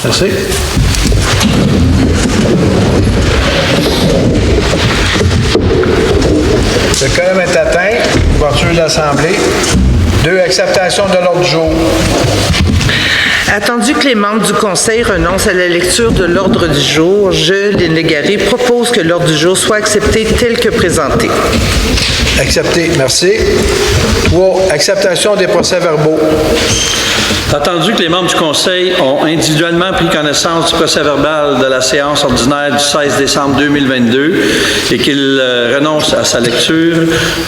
Merci. Le quorum est atteint. Ouverture de l'Assemblée. 2. Acceptation de l'ordre du jour. Attendu que les membres du Conseil renoncent à la lecture de l'ordre du jour, je, Lynn Légaré, propose que l'ordre du jour soit accepté tel que présenté. Accepté. Merci. 3. Acceptation des procès-verbaux. Attendu que les membres du Conseil ont individuellement pris connaissance du procès-verbal de la séance ordinaire du 16 décembre 2022 et qu'ils renoncent à sa lecture,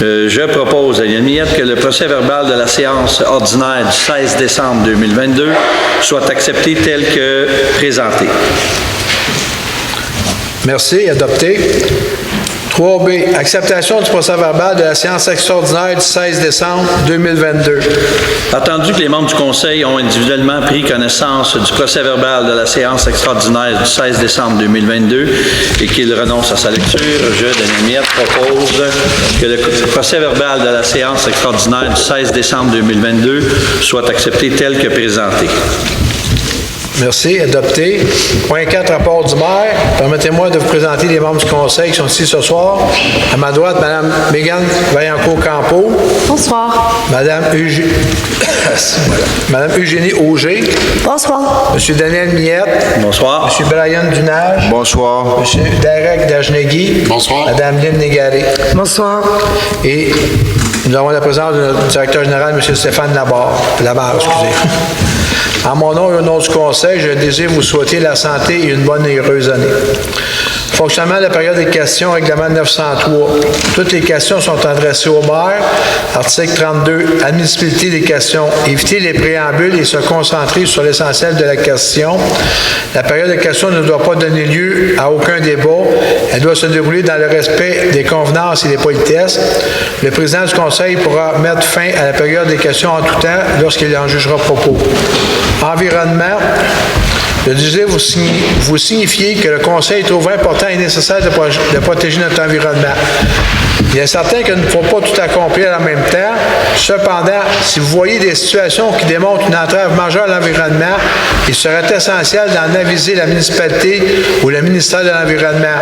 je propose à Yann Miette que le procès-verbal de la séance ordinaire du 16 décembre 2022 soit accepté tel que présenté. Merci. Adopté. 3B. Acceptation du procès-verbal de la séance extraordinaire du 16 décembre 2022. Attendu que les membres du Conseil ont individuellement pris connaissance du procès-verbal de la séance extraordinaire du 16 décembre 2022 et qu'ils renoncent à sa lecture, je, Daniel Miette, propose que le procès-verbal de la séance extraordinaire du 16 décembre 2022 soit accepté tel que présenté. Merci. Adopté. Point 4, rapport du maire. Permettez-moi de vous présenter les membres du Conseil qui sont ici ce soir. À ma droite, Mme Mégane Vaillancourt-Campeau. Bonsoir. Madame Eugénie Auger. Bonsoir. M. Daniel Miette. Bonsoir. M. Brian Dunage. Bonsoir. M. Derek Dajnegui. Bonsoir. Madame Lynn Légaré. Bonsoir. Et nous avons la présence de notre directeur général, M. Stéphane Labarre, excusez. En mon nom et au nom du Conseil, je désire vous souhaiter la santé et une bonne et heureuse année. Fonctionnement de la période des questions, règlement 903. Toutes les questions sont adressées au maire. Article 32, admissibilité des questions. Éviter les préambules et se concentrer sur l'essentiel de la question. La période de questions ne doit pas donner lieu à aucun débat. Elle doit se dérouler dans le respect des convenances et des politesses. Le président du Conseil pourra mettre fin à la période des questions en tout temps lorsqu'il en jugera propos. Environnement. Je désire vous signifier que le Conseil trouve important et nécessaire de protéger notre environnement. Il est certain qu'il ne faut pas tout accomplir en même temps. Cependant, si vous voyez des situations qui démontrent une entrave majeure à l'environnement, il serait essentiel d'en aviser la municipalité ou le ministère de l'Environnement.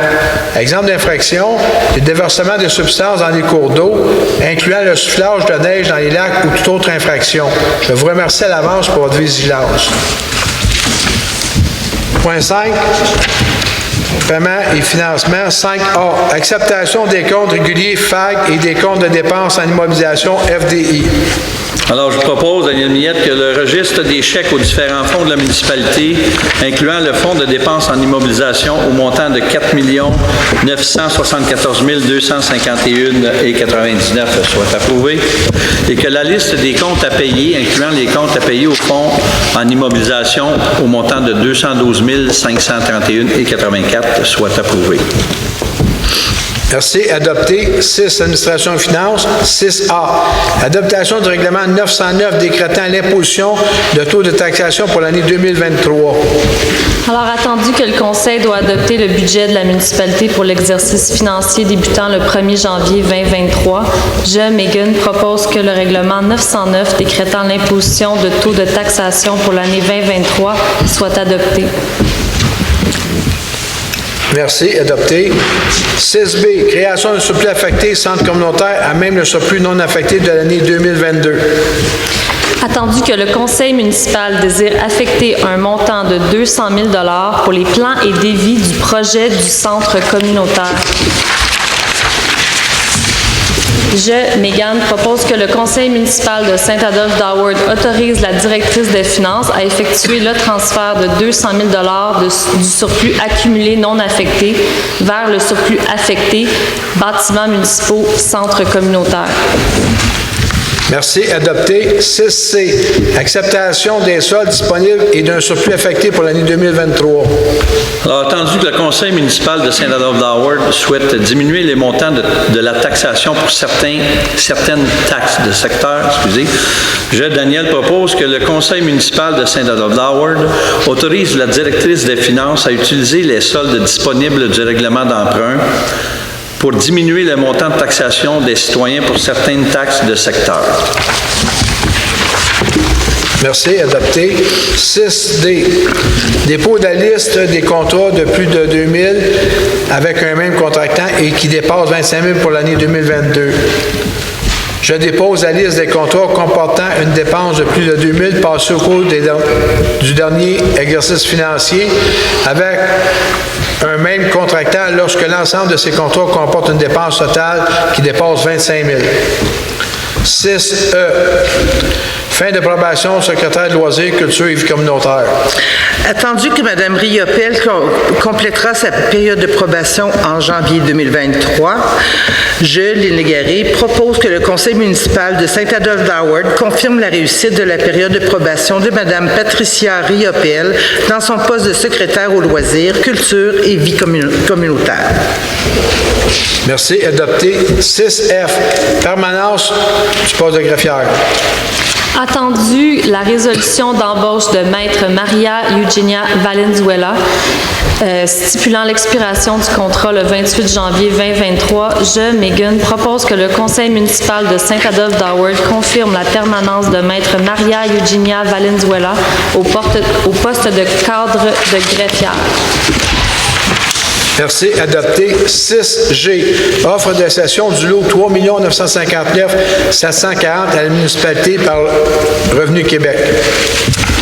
Exemple d'infraction, le déversement de substances dans les cours d'eau, incluant le soufflage de neige dans les lacs ou toute autre infraction. Je vous remercie à l'avance pour votre vigilance. Point 5. Paiement et financement. 5A. Acceptation des comptes réguliers FAG et des comptes de dépenses en immobilisation FDI. Alors, je propose, Daniel Miette, que le registre des chèques aux différents fonds de la municipalité, incluant le fonds de dépenses en immobilisation au montant de 4 974 251,99 soit approuvé, et que la liste des comptes à payer, incluant les comptes à payer au fonds en immobilisation au montant de 212 531,84 soit approuvée. Merci. Adopté. 6. Administration et finances. 6A. Adoptation du règlement 909 décrétant l'imposition de taux de taxation pour l'année 2023. Alors, attendu que le Conseil doit adopter le budget de la municipalité pour l'exercice financier débutant le 1er janvier 2023, je, Megan, propose que le règlement 909 décrétant l'imposition de taux de taxation pour l'année 2023 soit adopté. Merci. Adopté. 6B. Création d'un surplus affecté centre communautaire à même le surplus non affecté de l'année 2022. Attendu que le Conseil municipal désire affecter un montant de 200 000 $ pour les plans et dévis du projet du centre communautaire. Je, Mégane, propose que le Conseil municipal de Saint-Adolphe-d'Howard autorise la directrice des finances à effectuer le transfert de 200 000 $ du surplus accumulé non affecté vers le surplus affecté bâtiments municipaux centre communautaire. Merci. Adopté. 6C. Acceptation des soldes disponibles et d'un surplus affecté pour l'année 2023. Alors, attendu que le Conseil municipal de Saint-Adolphe-d'Howard souhaite diminuer les montants de la taxation pour certaines taxes de secteur, je, Daniel, propose que le Conseil municipal de Saint-Adolphe-d'Howard autorise la directrice des finances à utiliser les soldes disponibles du règlement d'emprunt pour diminuer le montant de taxation des citoyens pour certaines taxes de secteur. Merci, adopté. 6D, dépôt de la liste des contrats de plus de 2 000 avec un même contractant et qui dépasse 25 000 pour l'année 2022. Je dépose la liste des contrats comportant une dépense de plus de 2 000 passée au cours du dernier exercice financier avec un même contractant lorsque l'ensemble de ces contrats comporte une dépense totale qui dépasse 25 000. 6E. Fin de probation, secrétaire de loisirs, culture et vie communautaire. Attendu que Mme Riopel complétera sa période de probation en janvier 2023, je, Lynn Légaré, propose que le conseil municipal de Saint-Adolphe d'Howard confirme la réussite de la période de probation de Mme Patricia Riopel dans son poste de secrétaire aux loisirs, culture et vie communautaire. Merci. Adopté. 6F. Permanence du poste de greffière. Attendu la résolution d'embauche de Maître Maria Eugenia Valenzuela, stipulant l'expiration du contrat le 28 janvier 2023, je, Megan, propose que le conseil municipal de Saint-Adolphe d'Howard confirme la permanence de Maître Maria Eugenia Valenzuela au poste de cadre de greffière. Merci. Adopté. 6G. Offre de cession du lot 3 959 740 à la municipalité par Revenu Québec.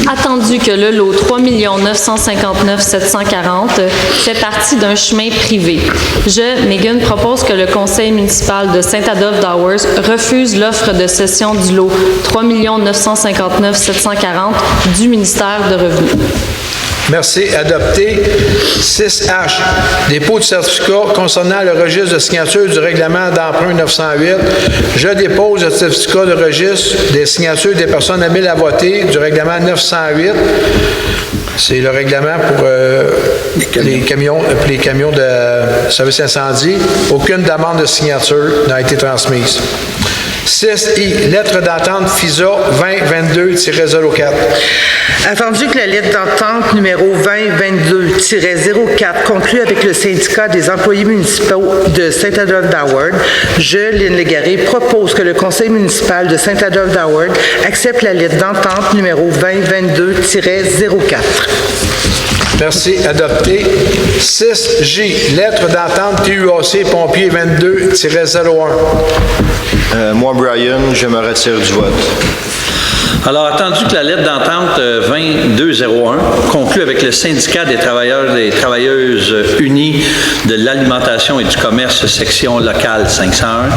Attendu que le lot 3 959 740 fait partie d'un chemin privé. Je, Megan, propose que le conseil municipal de Saint-Adolphe d'Howard refuse l'offre de cession du lot 3 959 740 du ministère de Revenus. Merci. Adopté. 6H. Dépôt de certificat concernant le registre de signature du règlement d'emprunt 908. Je dépose le certificat de registre des signatures des personnes habiles à voter du règlement 908. C'est le règlement pour les camions de service incendie. Aucune demande de signature n'a été transmise. 6I, lettre d'entente FISA 2022-04. Attendu que la lettre d'entente numéro 2022-04 conclue avec le syndicat des employés municipaux de Saint-Adolphe d'Howard, je, Lynn Légaré, propose que le conseil municipal de Saint-Adolphe d'Howard accepte la lettre d'entente numéro 2022-04. Merci. Adopté. 6J, lettre d'entente TUAC pompier 22-01. Moi, Brian, je me retire du vote. Alors, attendu que la lettre d'entente 2201 conclue avec le syndicat des travailleurs et travailleuses unis de l'alimentation et du commerce, section locale 501,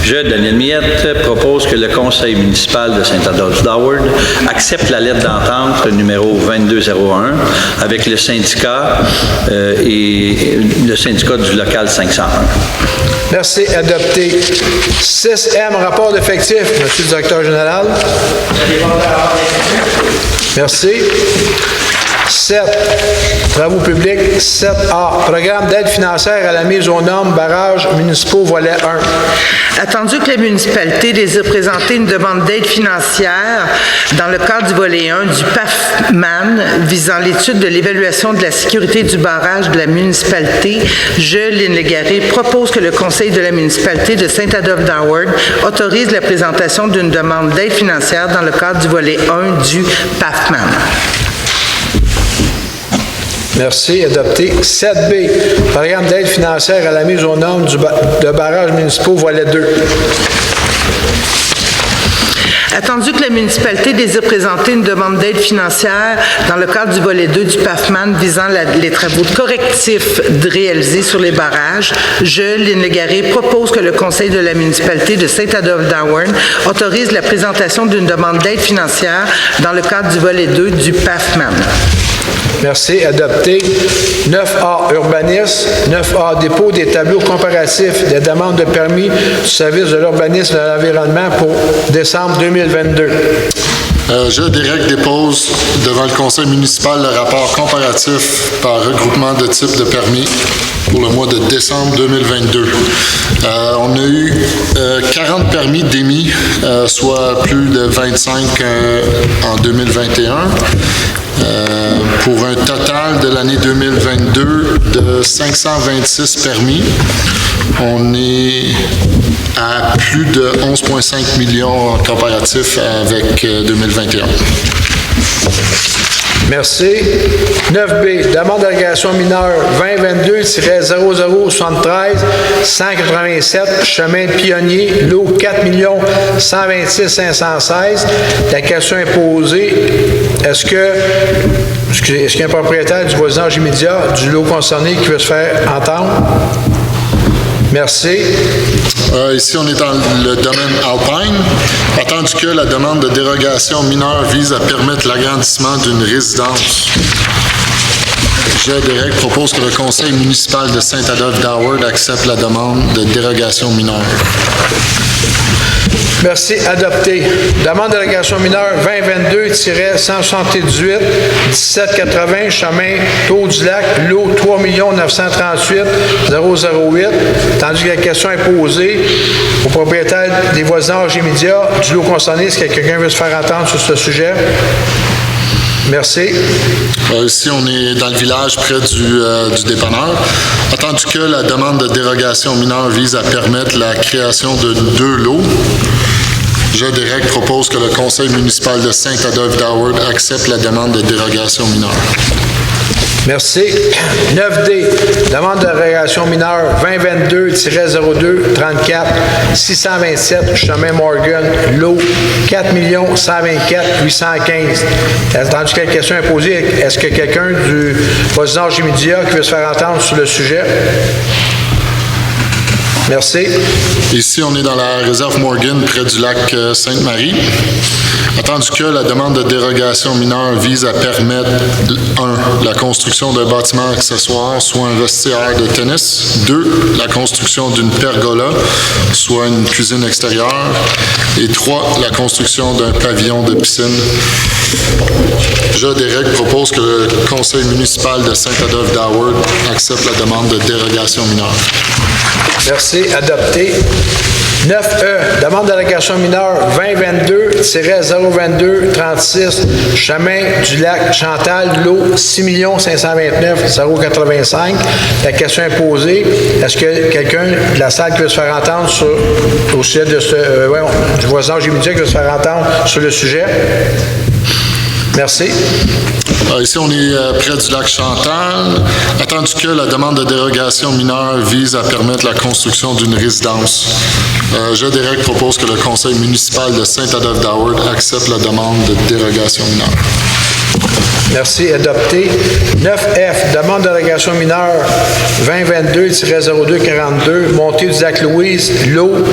je, Daniel Miette, propose que le conseil municipal de Saint-Adolphe d'Howard accepte la lettre d'entente numéro 2201 avec le syndicat et le syndicat du local 501. Merci. Adopté. 6M, rapport d'effectifs. Monsieur le directeur général. Merci. 7. Travaux publics. 7A. Programme d'aide financière à la mise aux normes barrages municipaux volet 1. Attendu que la municipalité désire présenter une demande d'aide financière dans le cadre du volet 1 du PAFMAN visant l'étude de l'évaluation de la sécurité du barrage de la municipalité, je, Lynn Légaré, propose que le conseil de la municipalité de Saint-Adolphe d'Howard autorise la présentation d'une demande d'aide financière dans le cadre du volet 1 du PAFMAN. Merci. Adopté. 7B. Programme d'aide financière à la mise aux normes de barrages municipaux volet 2. Attendu que la municipalité désire présenter une demande d'aide financière dans le cadre du volet 2 du PAFMAN visant les travaux correctifs réalisés sur les barrages, je, Lynn Légaré, propose que le conseil de la municipalité de Saint-Adolphe d'Howard autorise la présentation d'une demande d'aide financière dans le cadre du volet 2 du PAFMAN. Merci. Adopté. 9A, urbanisme. 9A, dépôt des tableaux comparatifs des demandes de permis du service de l'urbanisme et de l'environnement pour décembre 2022. Je, Derek, dépose devant le conseil municipal le rapport comparatif par regroupement de types de permis pour le mois de décembre 2022. On a eu 40 permis d'émis, soit plus de 25 en 2021. pour un total de l'année 2022 de 526 permis. On est à plus de 11,5 millions en comparatif avec 2021. Merci. 9B, demande d'allégation mineure 2022-0073 187 chemin Pionnier, lot 4 126 516. La question est posée. Est-ce qu'il y a un propriétaire du voisinage immédiat du lot concerné qui veut se faire entendre? Merci. Ici, on est dans le domaine alpine. Attendu que la demande de dérogation mineure vise à permettre l'agrandissement d'une résidence. GEDEREC propose que le conseil municipal de Saint-Adolphe-d'Howard accepte la demande de dérogation mineure. Merci. Adopté. Demande de délégation mineure 2022-178 1780 chemin Taux-du-Lac, lot 3 938 008. Tandis que la question est posée au propriétaire des voisinages immédiats du lot concerné, est-ce que quelqu'un veut se faire entendre sur ce sujet? Merci. Ici, on est dans le village près du dépanneur. Attendu que la demande de dérogation mineure vise à permettre la création de 2 lots, GEDEREC propose que le conseil municipal de Saint-Adolphe-d'Howard accepte la demande de dérogation mineure. Merci. 9D, demande de dérogation mineure 2022-02-34 627 chemin Morgan, lot 4 124 815. Attendu que la question est posée, est-ce que quelqu'un du voisinage immédiat qui veut se faire entendre sur le sujet? Merci. Ici, on est dans la réserve Morgan, près du lac Sainte-Marie. Attendu que la demande de dérogation mineure vise à permettre 1. La construction d'un bâtiment accessoire, soit un vestiaire de tennis. 2. La construction d'une pergola, soit une cuisine extérieure. Et 3. La construction d'un pavillon de piscine. GEDEREC propose que le conseil municipal de Saint-Adolphe-d'Howard accepte la demande de dérogation mineure. Merci. Adopté. 9E, demande d'allégation mineure 2022-022-36 chemin du lac Chantal, lot 6 529 085. La question est posée. Est-ce que quelqu'un de la salle qui veut se faire entendre au sujet de du voisinage immédiat qui veut se faire entendre sur le sujet? Merci. Ici, on est près du lac Chantal. Attendu que la demande de dérogation mineure vise à permettre la construction d'une résidence. GEDEREC propose que le conseil municipal de Saint-Adolphe-d'Howard accepte la demande de dérogation mineure. Merci. Adopté. 9F, demande de délégation mineure 2022-02-42, montée du lac Louise, lot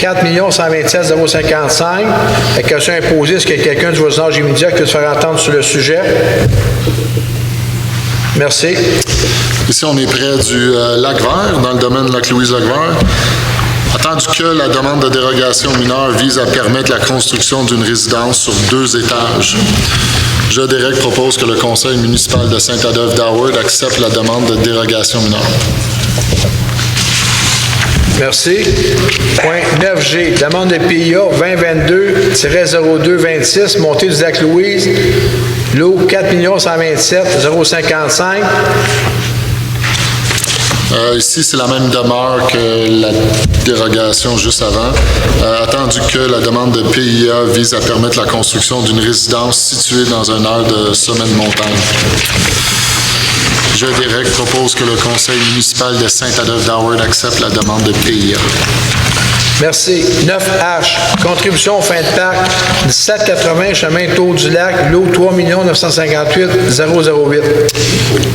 4 127 055. La question est posée, est-ce qu'il y a quelqu'un du voisinage immédiat qui peut se faire entendre sur le sujet? Merci. Ici, on est près du lac Vert, dans le domaine de lac Louise-Lac-Vert. Attendu que la demande de dérogation mineure vise à permettre la construction d'une résidence sur 2 étages. GEDEREC propose que le conseil municipal de Saint-Adolphe-d'Howard accepte la demande de dérogation mineure. Merci. Point 9G, demande de PIA 2022-02-26, montée du lac Louise, lot 4 127 055. Ici, c'est la même demeure que la dérogation juste avant. Attendu que la demande de PIA vise à permettre la construction d'une résidence située dans un aire de sommet de montagne. GEDEREC propose que le conseil municipal de Saint-Adolphe-d'Howard accepte la demande de PIA. Merci. 9H, contribution au fin de parc, 1780 chemin Taux-du-Lac, lot 3 958 008.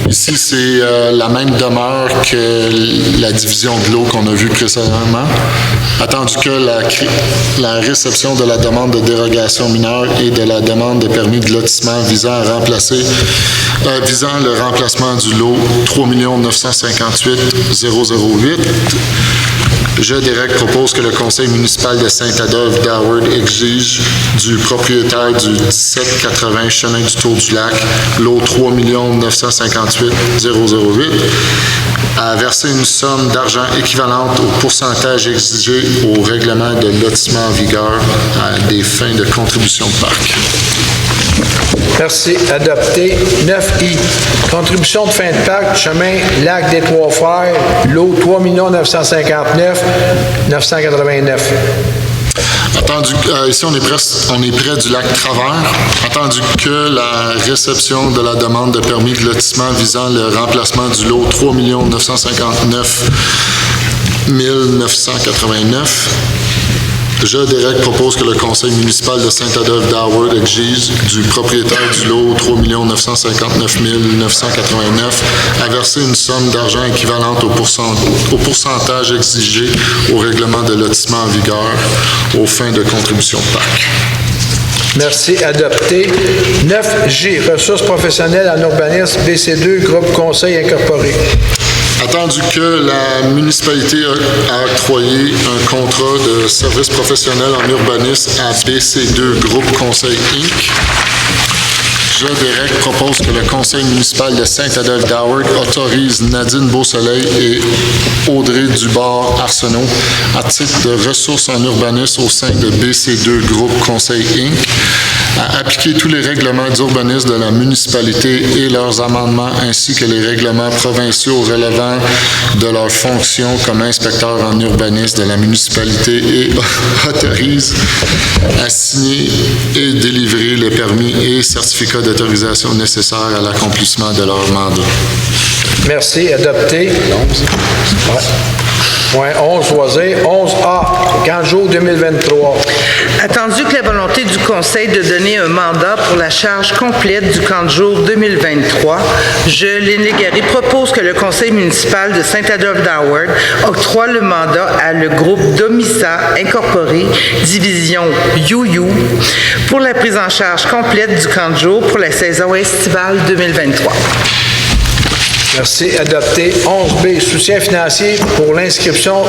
Ici, c'est la même demeure que la division de l'eau qu'on a vue précédemment. Attendu que la réception de la demande de dérogation mineure et de la demande de permis de lotissement visant le remplacement du lot 3 958 008, Je, Derek, propose que le conseil municipal de Saint-Adolphe d'Howard exige du propriétaire du 1780 chemin du Tour du Lac, lot 3 958 008, à verser une somme d'argent équivalente au pourcentage exigé au règlement de lotissement en vigueur à des fins de contribution de parc. Merci. Adopté. 9I. Contribution de fin de parc, chemin Lac des Trois-Frères, lot 3 959 989. Attendu, ici, on est près du lac Travers. Attendu que la réception de la demande de permis de lotissement visant le remplacement du lot 3 959 989, je, Derek, propose que le conseil municipal de Saint-Adolphe d'Howard exige du propriétaire du lot 3 959 989 à verser une somme d'argent équivalente au pourcentage exigé au règlement de lotissement en vigueur aux fins de contribution de parc. Merci. Adopté. 9J. Ressources professionnelles en urbanisme, BC2, Groupe Conseil incorporé. Attendu que la municipalité a octroyé un contrat de service professionnel en urbanisme à BC2 Groupe Conseil Inc., je, Derek, propose que le conseil municipal de Saint-Adolphe d'Howard autorise Nadine Beausoleil et Audrey Dubord-Arsenault à titre de ressources en urbanisme au sein de BC2 Groupe Conseil Inc. à appliquer tous les règlements d'urbanisme de la municipalité et leurs amendements ainsi que les règlements provinciaux relevant de leurs fonctions comme inspecteur en urbanisme de la municipalité et autorise à signer et délivrer les permis et certificats d'autorisation nécessaires à l'accomplissement de leur mandat. Merci. Adopté. Point 11, choisir. 11A, Canjo 2023. Attendu que la volonté du Conseil de donner un mandat pour la charge complète du camp de jour 2023, je, Lynn Légaré, propose que le Conseil municipal de Saint-Adolphe d'Howard octroie le mandat à le groupe Domissa Incorporé, division UU, pour la prise en charge complète du camp de jour pour la saison estivale 2023. Merci. Adopté. 11B, soutien financier pour l'inscription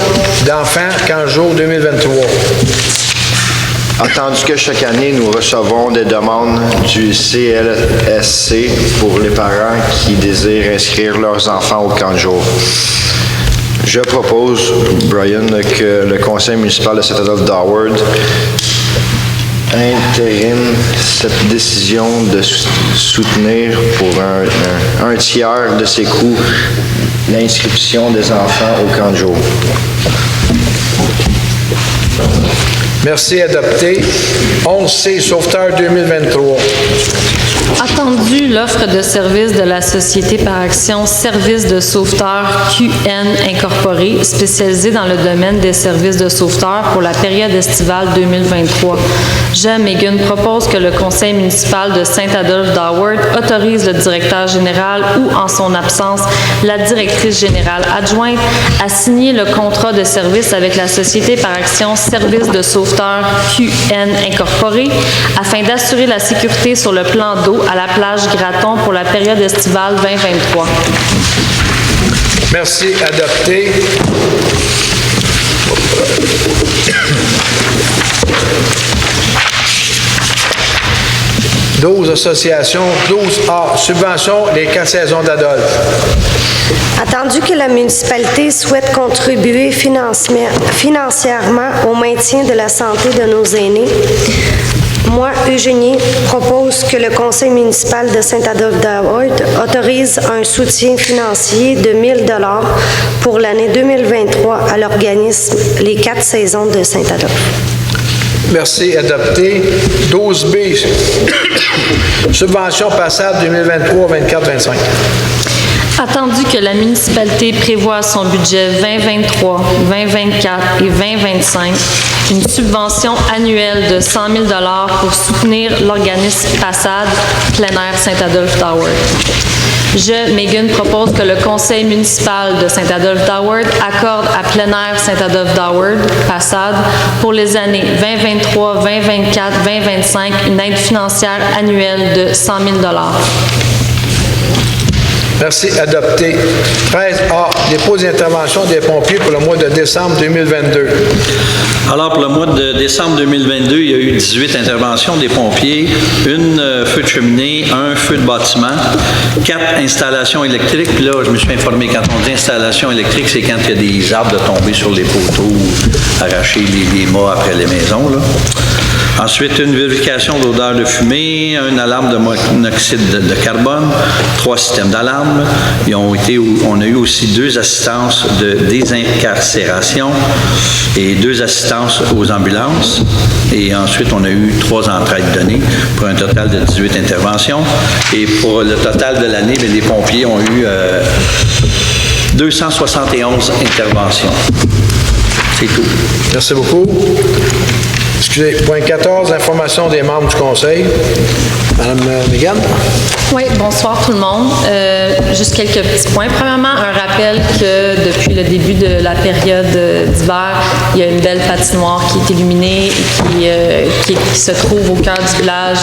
d'enfants camp jour 2023. Attendu que chaque année, nous recevons des demandes du CLSC pour les parents qui désirent inscrire leurs enfants au camp de jour. Je propose, Brian, que le conseil municipal de Saint-Adolphe d'Howard intérim cette décision de soutenir pour un tiers de ses coûts l'inscription des enfants au camp de jour. Merci. Adopté. 11C, sauveteur 2023. Attendu l'offre de services de la société par action Services de sauveteurs QN Incorporé, spécialisée dans le domaine des services de sauveteurs pour la période estivale 2023. Je, Megan, propose que le conseil municipal de Saint-Adolphe d'Howard autorise le directeur général ou, en son absence, la directrice générale adjointe à signer le contrat de service avec la société par action Services de sauveteurs QN Incorporé afin d'assurer la sécurité sur le plan d'eau à la plage Graton pour la période estivale 2023. Merci. Adopté. 12 associations. 12A, subvention des 4 saisons d'Adolphe. Attendu que la municipalité souhaite contribuer financièrement au maintien de la santé de nos aînés, moi, Eugénie, propose que le conseil municipal de Saint-Adolphe d'Howard autorise un soutien financier de 1 000 $ pour l'année 2023 à l'organisme Les 4 saisons de Saint-Adolphe. Merci. Adopté. 12B, subvention passable 2023-24-25. Attendu que la municipalité prévoit son budget 2023, 2024 et 2025 une subvention annuelle de 100 000 $ pour soutenir l'organisme Passade plein air Saint-Adolphe d'Howard. Je, Megan, propose que le conseil municipal de Saint-Adolphe d'Howard accorde à plein air Saint-Adolphe d'Howard, Passade, pour les années 2023, 2024, 2025 une aide financière annuelle de 100 000 $. Merci. Adopté. 13A, dépôt d'intervention des pompiers pour le mois de décembre 2022. Alors, pour le mois de décembre 2022, il y a eu 18 interventions des pompiers, une feu de cheminée, un feu de bâtiment, 4 installations électriques. Puis là, je me suis informé, quand on dit installation électrique, c'est quand il y a des arbres de tomber sur les poteaux, arracher les mâts après les maisons, là. Ensuite, une vérification d'odeur de fumée, une alarme de monoxyde de carbone, 3 systèmes d'alarme. On a eu aussi 2 assistances de désincarcération et 2 assistances aux ambulances. Et ensuite, on a eu 3 entrées de données pour un total de 18 interventions. Et pour le total de l'année, les pompiers ont eu 271 interventions. C'est tout. Merci beaucoup. Excusez, point 14, information des membres du Conseil. Madame Mégane? Oui, bonsoir tout le monde. Juste quelques petits points. Premièrement, un rappel que depuis le début de la période d'hiver, il y a une belle patinoire qui est illuminée et qui se trouve au cœur du village,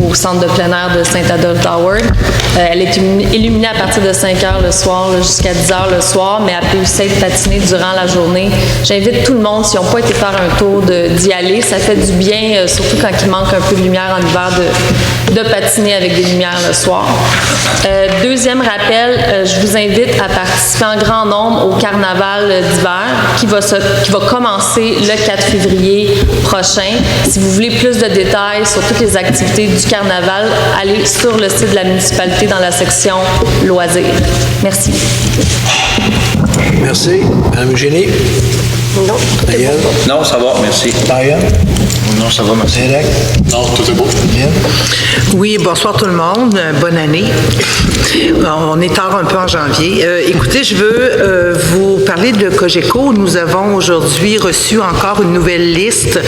au centre de plein air de Saint-Adolphe d'Howard. Elle est illuminée à partir de 5 heures le soir jusqu'à 10 heures le soir, mais elle peut aussi être patinée durant la journée. J'invite tout le monde, s'ils n'ont pas été faire un tour, d'y aller. Ça fait du bien, surtout quand il manque un peu de lumière en hiver, de patiner avec des lumières le soir. Deuxième rappel, je vous invite à participer en grand nombre au carnaval d'hiver qui va commencer le 4 février prochain. Si vous voulez plus de détails sur toutes les activités du carnaval, allez sur le site de la municipalité dans la section loisirs. Merci. Merci. Madame Eugénie? Non. Daniel? Non, ça va, merci. Marianne? Non, ça va, merci. Derek? Non, tout est beau. Bien. Oui, bonsoir tout le monde. Bonne année. On est tard un peu en janvier. Écoutez, je veux vous parler de Cogeco. Nous avons aujourd'hui reçu encore une nouvelle liste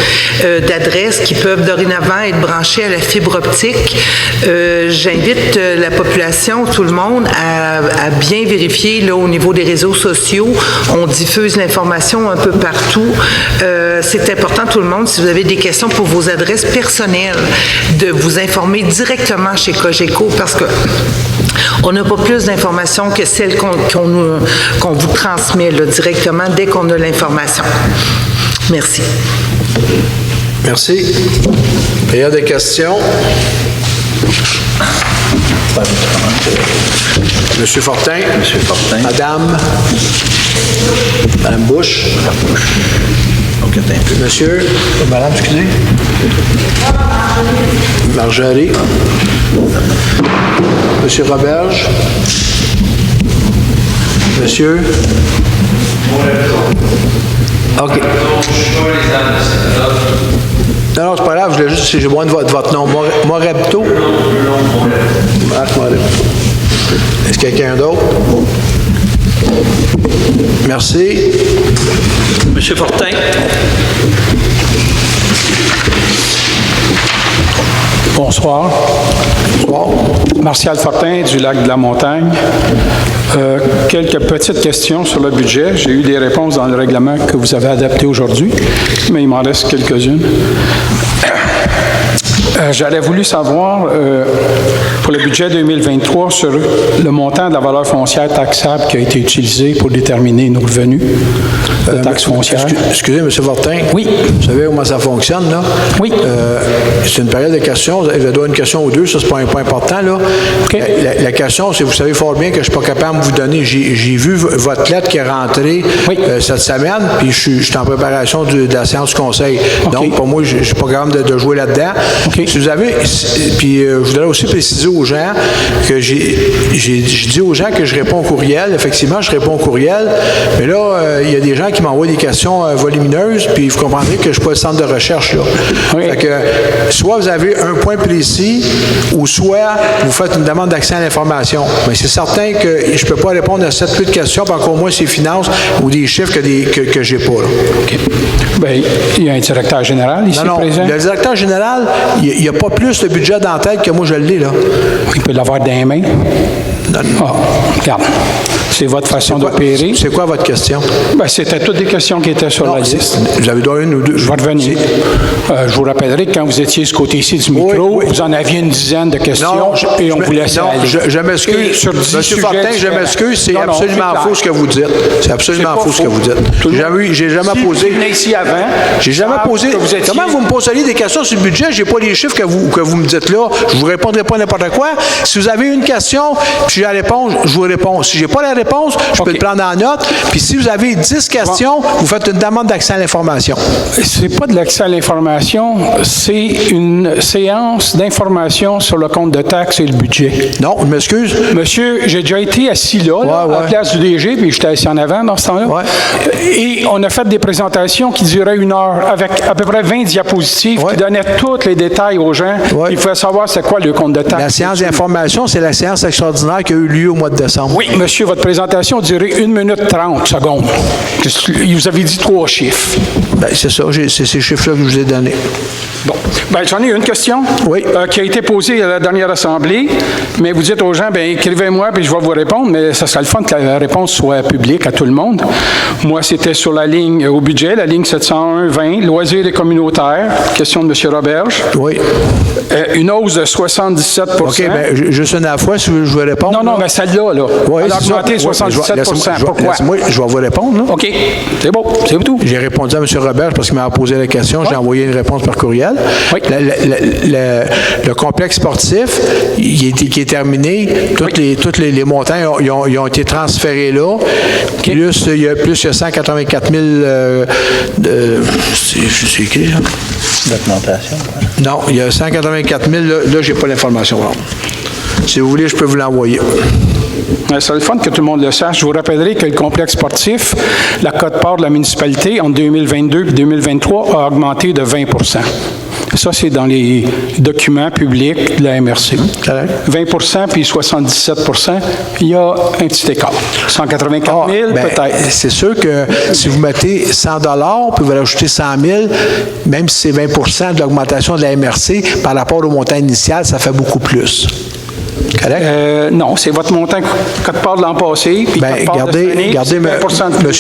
d'adresses qui peuvent dorénavant être branchées à la fibre optique. J'invite la population, tout le monde, à bien vérifier là, au niveau des réseaux sociaux. On diffuse l'information un peu partout. C'est important, tout le monde, si vous avez des questions pour vos adresses personnelles, de vous informer directement chez Cogeco parce que on n'a pas plus d'informations que celles qu'on vous transmet là, directement dès qu'on a l'information. Merci. Merci. Période de questions. Monsieur Fortin. Monsieur Fortin. Madame. Madame Bush. Donc, attends un peu. Monsieur. Madame, excusez. Marjorie. Monsieur Roberge. Monsieur. OK. Non, c'est pas grave, je voulais juste, j'ai besoin de votre nom. Morebto. Marc Morebto. Est-ce qu'il y a quelqu'un d'autre? Merci. Monsieur Fortin. Bonsoir. Bonsoir. Martial Fortin du Lac de la Montagne. Quelques petites questions sur le budget. J'ai eu des réponses dans le règlement que vous avez adapté aujourd'hui, mais il m'en reste quelques-unes. J'aurais voulu savoir, pour le budget 2023, sur le montant de la valeur foncière taxable qui a été utilisé pour déterminer nos revenus de taxes foncières. Excusez, M. Fortin. Oui. Vous savez comment ça fonctionne, là? Oui. C'est une période de questions. Je dois une question ou deux, ça, c'est pas un point important, là. OK. La question, c'est, vous savez fort bien que je ne suis pas capable de vous donner. J'ai vu votre lettre qui est rentrée cette semaine, puis je suis en préparation de la séance du conseil. Okay. Donc, pour moi, je ne suis pas capable de jouer là-dedans. Okay. Si vous avez, puis je voudrais aussi préciser aux gens que je dis aux gens que je réponds au courriel. Effectivement, je réponds au courriel, mais là, il y a des gens qui m'envoient des questions volumineuses, puis vous comprendrez que je ne suis pas le centre de recherche, là. Oui. Fait que, soit vous avez un point précis, ou soit vous faites une demande d'accès à l'information. Mais c'est certain que je ne peux pas répondre à 7-8 questions, puis encore moins ces finances ou des chiffres que je n'ai pas, là. OK. Bien, il y a un directeur général ici présent. Le directeur général, il n'y a pas plus de budget dans la tête que moi je l'ai, là. Il peut l'avoir dans les mains. Ah, regarde. C'est votre façon d'opérer. C'est quoi votre question? Ben, c'était toutes des questions qui étaient sur la liste. Vous avez droit à une ou deux. Je vais revenir. Je vous rappellerai que quand vous étiez de ce côté-ci du micro, vous en aviez une dizaine de questions et on vous laissait aller. Je m'excuse. Monsieur Fortin, je m'excuse, c'est absolument faux ce que vous dites. C'est absolument faux ce que vous dites. J'ai jamais posé. Ici avant. J'ai jamais posé. Comment vous me poseriez des questions sur le budget? J'ai pas les chiffres que vous me dites là. Je vous répondrai pas n'importe quoi. Si vous avez une question, puis j'ai la réponse, je vous réponds. Si j'ai pas la réponse, je peux le prendre en note. Puis si vous avez 10 questions, vous faites une demande d'accès à l'information. C'est pas de l'accès à l'information, c'est une séance d'information sur le compte de taxes et le budget. Non, je m'excuse. Monsieur, j'ai déjà été assis là, à la place du DG, puis j'étais assis en avant dans ce temps-là. Ouais. Et on a fait des présentations qui duraient 1 heure, avec à peu près 20 diapositives qui donnaient tous les détails aux gens. Ils pouvaient savoir c'est quoi le compte de taxes. La séance d'information, c'est la séance extraordinaire qui a eu lieu au mois de décembre. Oui, monsieur, votre présentation a duré 1 minute 30 secondes. Vous avez dit 3 chiffres. Bien, c'est ça, c'est ces chiffres-là que je vous ai donnés. Bon. Bien, j'en ai une question qui a été posée à la dernière assemblée, mais vous dites aux gens, bien, écrivez-moi, puis je vais vous répondre, mais ça serait le fun que la réponse soit publique à tout le monde. Moi, c'était sur la ligne au budget, la ligne 701-20, loisirs et communautaires, question de M. Roberge. Oui. Une hausse de 77 OK, bien, juste une à la fois, si je veux répondre. Non, mais celle-là, oui, elle a augmenté 77 Pourquoi? Moi, je vais vous répondre. Là. OK, c'est bon, c'est tout. J'ai répondu à M. Roberge parce qu'il m'a posé la question. J'ai envoyé une réponse par courriel. Oui. Le complexe sportif, qui est terminé. Tous les montants ils ont été transférés là. Okay. Plus, il y a 184 000 c'est écrit, là? Documentation. Non, il y a 184 000. Là j'ai pas l'information. Si vous voulez, je peux vous l'envoyer. C'est le fun que tout le monde le sache. Je vous rappellerai que le complexe sportif, la quote-part de la municipalité en 2022 et 2023 a augmenté de 20 %. Ça, c'est dans les documents publics de la MRC. 20 % puis 77 %, il y a un petit écart. 184 000 peut-être. C'est sûr que si vous mettez 100 puis vous rajoutez 100 000, même si c'est 20 % de l'augmentation de la MRC, par rapport au montant initial, ça fait beaucoup plus. Correct? Non, c'est votre montant quote-part de l'an passé. Puis regardez, M.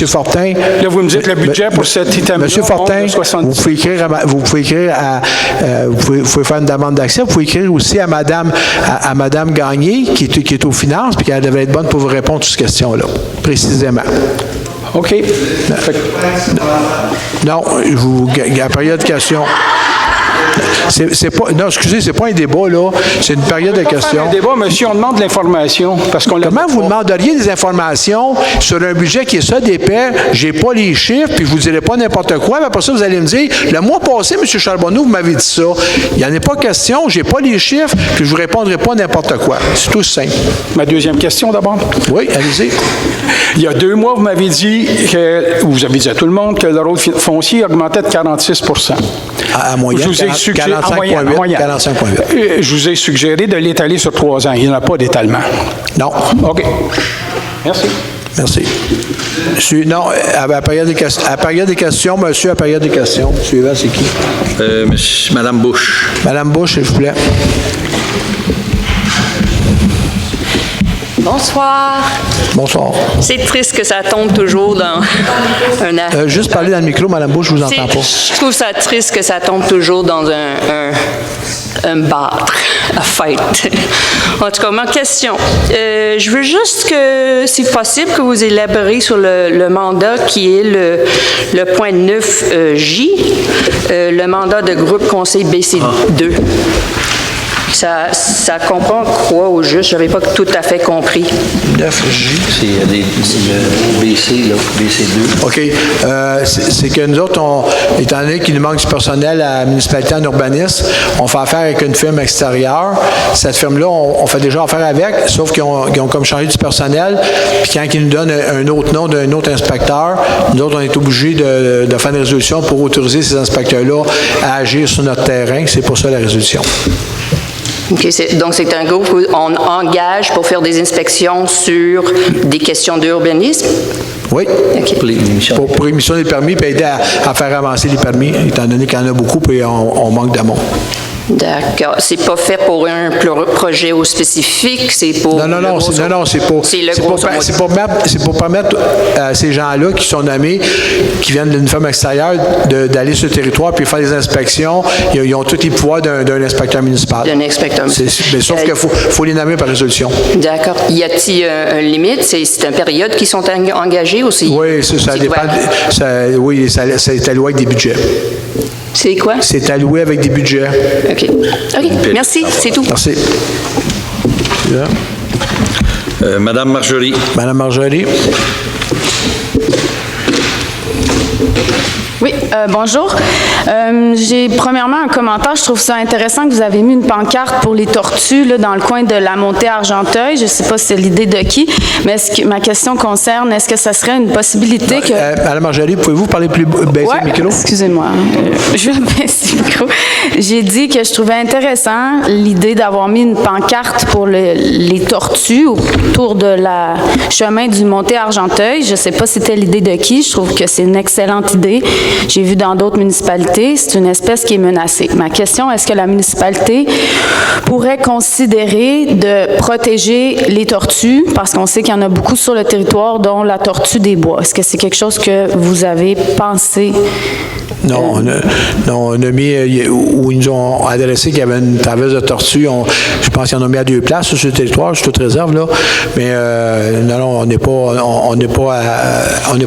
Fortin. Là, vous me dites le budget pour cet item. M. Fortin, vous pouvez faire une demande d'accès. Vous pouvez écrire aussi à Mme Gagné, qui est aux finances, puis qu'elle devrait être bonne pour vous répondre à toutes ces questions-là, précisément. OK. Non, la période de questions. C'est pas un débat, là. C'est une période de questions. C'est un débat, monsieur, on demande de l'information. Comment vous demanderiez des informations sur un budget qui est ça d'épais, j'ai pas les chiffres, puis je vous dirai pas n'importe quoi, mais après ça, vous allez me dire, le mois passé, M. Charbonneau, vous m'avez dit ça. Il n'y en a pas question, j'ai pas les chiffres, puis je vous répondrai pas n'importe quoi. C'est tout simple. Ma deuxième question, d'abord. Oui, allez-y. Il y a 2 mois, vous m'avez dit vous avez dit à tout le monde que le rôle foncier augmentait de 46 % à moyenne, 45,8. Je vous ai suggéré de l'étaler sur 3 ans. Il n'y en a pas d'étalement. Non. OK. Merci. Merci. Non, à la période des questions, monsieur, à la période des questions. Suivant, c'est qui? Mme Bush. Mme Bush, s'il vous plaît. Bonsoir. Bonsoir. C'est triste que ça tombe toujours dans un... juste parler dans le micro, Mme Bush, je vous entends pas. Je trouve ça triste que ça tombe toujours dans un battre, un fight. En tout cas, ma question. Je veux juste que, si possible, que vous élaboriez sur le mandat qui est le point 9J, le mandat de groupe conseil BC2. Ça comprend quoi au juste? Je n'avais pas tout à fait compris. 9J. C'est le BC, là, BC2. OK. C'est que nous autres, étant donné qu'il nous manque du personnel à la municipalité en urbanisme, on fait affaire avec une firme extérieure. Cette firme-là, on fait déjà affaire avec, sauf qu'ils ont comme changé du personnel. Puis quand ils nous donnent un autre nom d'un autre inspecteur, nous autres, on est obligés de faire une résolution pour autoriser ces inspecteurs-là à agir sur notre terrain. C'est pour ça la résolution. Okay, donc, c'est un groupe où on engage pour faire des inspections sur des questions d'urbanisme? Oui. Okay. Pour émission des permis, puis aider à faire avancer les permis, étant donné qu'il y en a beaucoup, puis on manque d'amont. D'accord. C'est pas fait pour un projet au spécifique, c'est pour... Non, c'est pour permettre à ces gens-là qui sont nommés, qui viennent d'une firme extérieure, d'aller sur le territoire puis faire des inspections. Ils ont tous les pouvoirs d'un inspecteur municipal. D'un inspecteur municipal. Mais sauf qu'il faut les nommer par résolution. D'accord. Y a-t-il une limite? C'est une période qui sont engagés aussi? Oui, ça dépend. C'est alloué avec des budgets. C'est quoi? C'est alloué avec des budgets. OK. Merci, c'est tout. Merci. Madame Marjorie. Madame Marjorie. Oui, bonjour. J'ai premièrement un commentaire. Je trouve ça intéressant que vous avez mis une pancarte pour les tortues là, dans le coin de la montée Argenteuil. Je ne sais pas si c'est l'idée de qui, mais ma question concerne, est-ce que ça serait une possibilité que... Madame Marjorie, pouvez-vous parler plus baisser le micro? Excusez-moi. Je vais baisser le micro. J'ai dit que je trouvais intéressant l'idée d'avoir mis une pancarte pour les tortues autour de la chemin du montée Argenteuil. Je ne sais pas si c'était l'idée de qui. Je trouve que c'est une excellente idée. J'ai vu dans d'autres municipalités, c'est une espèce qui est menacée. Ma question, est-ce que la municipalité pourrait considérer de protéger les tortues, parce qu'on sait qu'il y en a beaucoup sur le territoire, dont la tortue des bois. Est-ce que c'est quelque chose que vous avez pensé? Non, on a mis, où ils nous ont adressé qu'il y avait une traverse de tortue. Je pense qu'ils en ont mis à 2 places sur ce territoire, sur toute réserve, là. Mais non, on n'est pas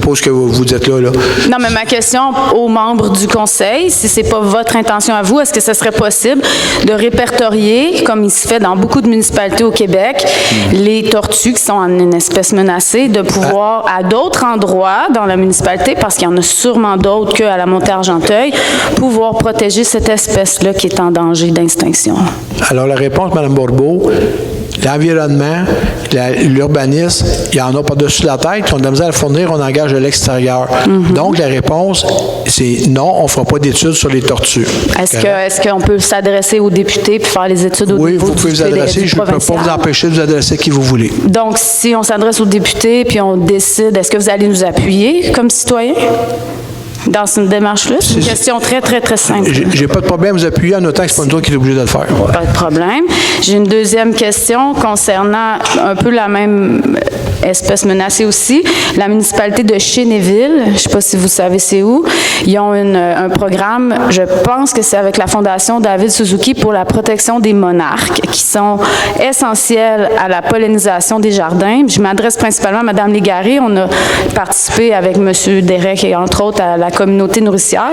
où ce que vous dites là. Non, mais ma question aux membres du conseil, si c'est pas votre intention à vous, est-ce que ce serait possible de répertorier, comme il se fait dans beaucoup de municipalités au Québec, les tortues qui sont en une espèce menacée, de pouvoir, à d'autres endroits dans la municipalité, parce qu'il y en a sûrement d'autres qu'à la montée Argenteuil, pouvoir protéger cette espèce-là qui est en danger d'extinction? Alors, la réponse, Mme Bourbeau, l'environnement, l'urbanisme, il y en a par-dessus la tête. On a de la misère à le fournir, on engage de l'extérieur. Donc, la réponse, c'est non, on ne fera pas d'études sur les tortues. Est-ce qu'on peut s'adresser aux députés puis faire les études aux députés? Oui, vous pouvez vous adresser. Je ne peux pas vous empêcher de vous adresser à qui vous voulez. Donc, si on s'adresse aux députés puis on décide, est-ce que vous allez nous appuyer comme citoyens? Dans cette démarche-là? C'est une question très, très, très simple. J'ai pas de problème à vous appuyer en autant que ce n'est pas toi qui est obligé de le faire. Pas de problème. J'ai une deuxième question concernant un peu la même espèce menacée aussi. La municipalité de Chénéville, je ne sais pas si vous savez c'est où, ils ont un programme, je pense que c'est avec la Fondation David Suzuki pour la protection des monarques, qui sont essentiels à la pollinisation des jardins. Je m'adresse principalement à Mme Légaré. On a participé avec M. Derek et entre autres à la communauté nourricière.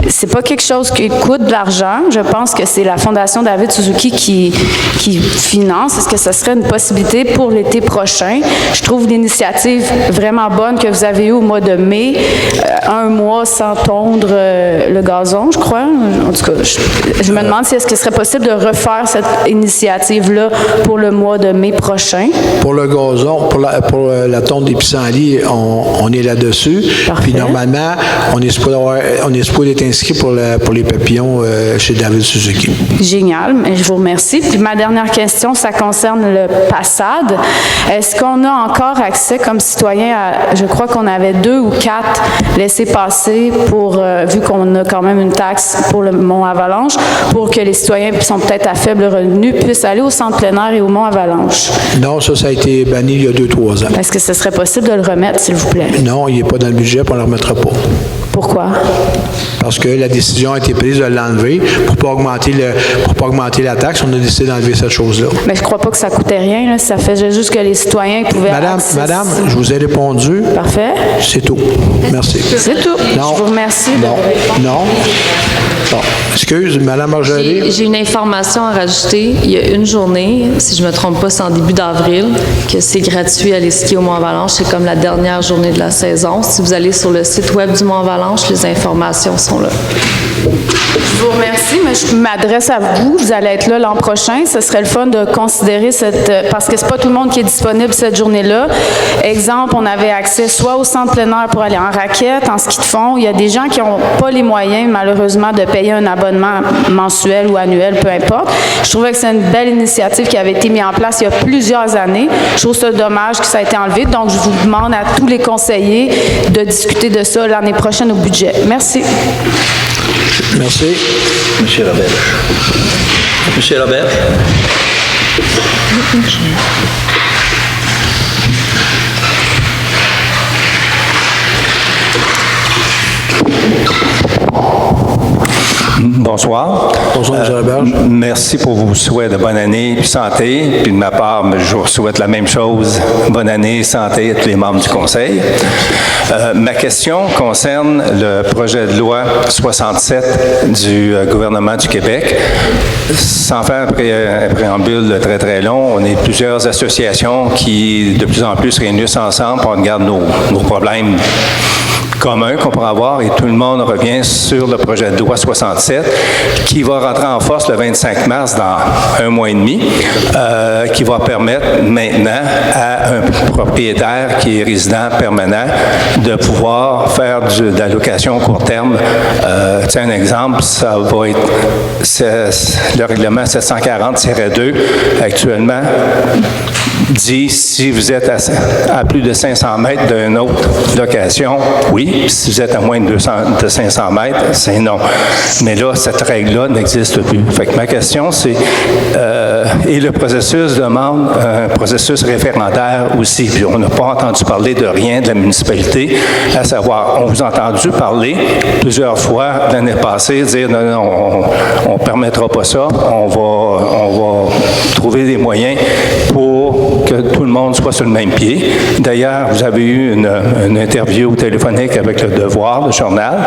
C'est pas quelque chose qui coûte de l'argent. Je pense que c'est la Fondation David Suzuki qui finance. Est-ce que ce serait une possibilité pour l'été prochain? Je trouve l'initiative vraiment bonne que vous avez eue au mois de mai. Un mois sans tondre le gazon, je crois. En tout cas, je me demande si est-ce que ce serait possible de refaire cette initiative-là pour le mois de mai prochain. Pour le gazon, pour la tonte des pissenlits, on est là-dessus. Puis normalement, on est supposé être inscrit pour les papillons chez David Suzuki. Génial, je vous remercie. Puis ma dernière question, ça concerne le PASSAD. Est-ce qu'on a encore accès comme citoyen à, je crois qu'on avait 2 ou 4 laissés-passer pour, vu qu'on a quand même une taxe pour le Mont-Avalanche, pour que les citoyens qui sont peut-être à faible revenu puissent aller au centre plein air et au Mont-Avalanche? Non, ça a été banni il y a 2-3 ans. Est-ce que ce serait possible de le remettre, s'il vous plaît? Non, il n'est pas dans le budget, on ne le remettra pas. Pourquoi? Parce que la décision a été prise de l'enlever pour ne pas augmenter la taxe. On a décidé d'enlever cette chose-là. Mais je ne crois pas que ça coûtait rien. Là. Ça faisait juste que les citoyens pouvaient... Madame, je vous ai répondu. Parfait. C'est tout. Merci. C'est tout. Non. Je vous remercie de répondre. Non. Bon. Excuse, Mme Marjorie. J'ai une information à rajouter. Il y a une journée, si je ne me trompe pas, c'est en début d'avril, que c'est gratuit aller skier au Mont-Avalanche. C'est comme la dernière journée de la saison. Si vous allez sur le site web du Mont-Avalanche, les informations sont là. Je vous remercie, mais je m'adresse à vous. Vous allez être là l'an prochain. Ce serait le fun de considérer parce que c'est pas tout le monde qui est disponible cette journée-là. Exemple, on avait accès soit au centre plein air pour aller en raquette, en ski de fond. Il y a des gens qui n'ont pas les moyens, malheureusement, de payer un abonnement mensuel ou annuel, peu importe. Je trouvais que c'est une belle initiative qui avait été mise en place il y a plusieurs années. Je trouve ça dommage que ça ait été enlevé. Donc, je vous demande à tous les conseillers de discuter de ça l'année prochaine au budget. Merci. Merci. Monsieur Roberge. Monsieur Roberge. Bonsoir. Bonsoir, M. Roberge. Merci pour vos souhaits de bonne année et santé. Puis de ma part, je vous souhaite la même chose. Bonne année et santé à tous les membres du Conseil. Ma question concerne le projet de loi 67 du gouvernement du Québec. Sans faire un préambule très, très long, on est plusieurs associations qui, de plus en plus, se réunissent ensemble pour regarder nos problèmes commun qu'on pourra avoir et tout le monde revient sur le projet de loi 67 qui va rentrer en force le 25 mars dans un mois et demi, qui va permettre maintenant à un propriétaire qui est résident permanent de pouvoir faire de la location court terme. Tiens, un exemple, ça va être le règlement 740-2 actuellement dit si vous êtes à plus de 500 mètres d'une autre location, oui. Si vous êtes à moins de 500 mètres, c'est non. Mais là, cette règle-là n'existe plus. Fait que ma question, c'est, et le processus demande un processus référendaire aussi. Puis on n'a pas entendu parler de rien de la municipalité, à savoir, on vous a entendu parler plusieurs fois l'année passée, dire non, on ne permettra pas ça, on va trouver des moyens pour que tout le monde soit sur le même pied. D'ailleurs, vous avez eu une interview téléphonique avec le Devoir, le journal,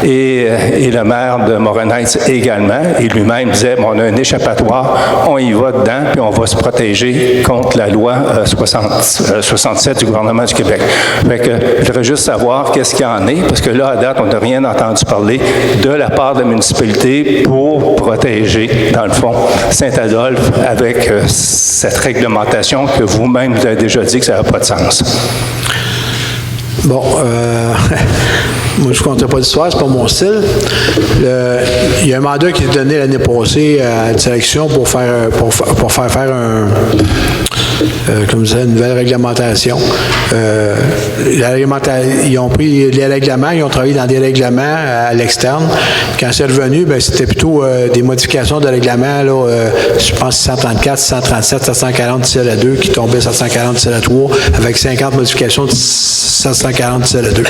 et le maire de Morin Heights également, et lui-même disait, bon, on a un échappatoire, on y va dedans, puis on va se protéger contre la loi 67 du gouvernement du Québec. Fait que je voudrais juste savoir qu'est-ce qu'il y en est, parce que là, à date, on n'a rien entendu parler de la part de la municipalité pour protéger, dans le fond, Saint-Adolphe avec cette réglementation que vous-même, vous avez déjà dit que ça n'a pas de sens. Bon, moi, je ne comptais pas l'histoire, c'est pas mon style. Il y a un mandat qui est donné l'année passée à la direction pour faire comme je disais, une nouvelle réglementation. Ils ont pris les règlements, ils ont travaillé dans des règlements à l'externe. Quand c'est revenu, bien, c'était plutôt des modifications de règlements, là, je pense 634, 637, 740-2 qui tombaient 740-3 avec 50 modifications de 740-2.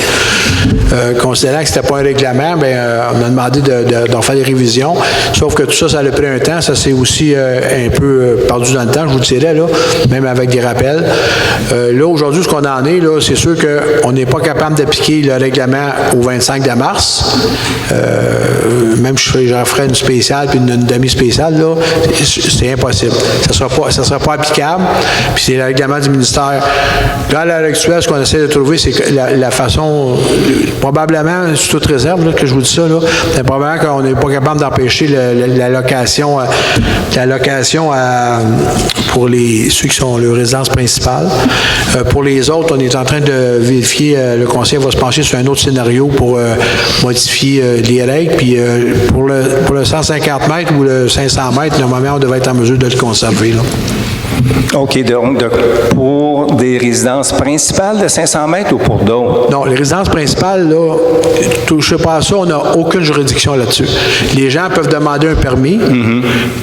Considérant que c'était pas un règlement, bien, on a demandé d'en faire des révisions. Sauf que tout ça, ça a pris un temps. Ça s'est aussi un peu perdu dans le temps, je vous dirais, là, même avec des rappels. Là, aujourd'hui, ce qu'on en est, là, c'est sûr qu'on n'est pas capable d'appliquer le règlement au 25 de mars. Même si j'en ferais une spéciale puis une demi-spéciale, là, c'est impossible. Ça ne sera pas applicable. Puis c'est le règlement du ministère. Là, à l'heure actuelle, ce qu'on essaie de trouver, c'est que la façon, probablement, sous toute réserve là, que je vous dis ça, là, c'est probablement qu'on n'est pas capable d'empêcher la location pour ceux qui sont leur résidence principale. Pour les autres, on est en train de vérifier, le conseil va se pencher sur un autre scénario pour modifier les règles. Puis pour le 150 mètres ou le 500 mètres, normalement, on devrait être en mesure de le conserver. Là. OK. Donc, pour des résidences principales de 500 mètres ou pour d'autres? Non, les résidences principales, là, touchez pas à ça, on n'a aucune juridiction là-dessus. Les gens peuvent demander un permis,